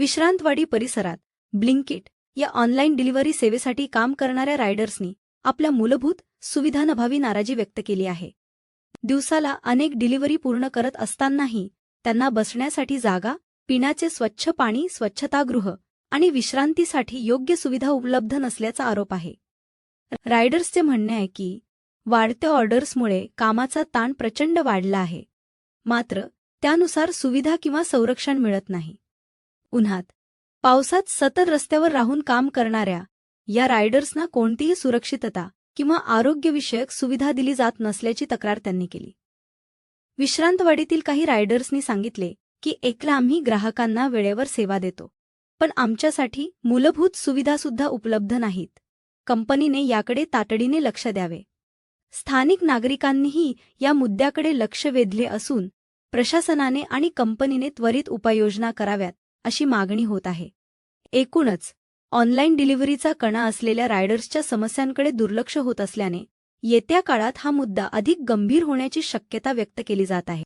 विश्रांतवाडी परिसरात ब्लिंकिट या online delivery सेवेसाठी काम करणाऱ्या रायडर्सनी आपल्या मूलभूत सुविधांअभावी नाराजी व्यक्त केली आहे. दिवसाला अनेक डिलिव्हरी पूर्ण करत असतानाही त्यांना बसण्यासाठी जागा, पिण्याचे स्वच्छ पाणी, स्वच्छतागृह आणि विश्रांतीसाठी योग्य सुविधा उपलब्ध नसल्याचा आरोप आहे. रायडर्सचे म्हणणे आहे की वाढत्या ऑर्डर्समुळे कामाचा ताण प्रचंड वाढला आहे, मात्र त्यानुसार सुविधा किंवा संरक्षण मिळत नाही. उन्हात, पावसात सतत रस्त्यावर राहून काम करणाऱ्या या रायडर्सना कोणतीही सुरक्षितता किंवा आरोग्यविषयक सुविधा दिली जात नसल्याची तक्रार त्यांनी केली. विश्रांतवाडीतील काही रायडर्सनी सांगितले की एकला आम्ही ग्राहकांना वेळेवर सेवा देतो, पण आमच्यासाठी मूलभूत सुविधासुद्धा उपलब्ध नाहीत. कंपनीने याकडे तातडीने लक्ष द्यावे. स्थानिक नागरिकांनीही या मुद्द्याकडे लक्ष वेधले असून प्रशासनाने आणि कंपनीने त्वरित उपाययोजना कराव्यात अशी मागणी होत आहे. एकूणच ऑनलाईन डिलिव्हरीचा कणा असलेल्या रायडर्सच्या समस्यांकडे दुर्लक्ष होत असल्याने येत्या काळात हा मुद्दा अधिक गंभीर होण्याची शक्यता व्यक्त केली जात आहे.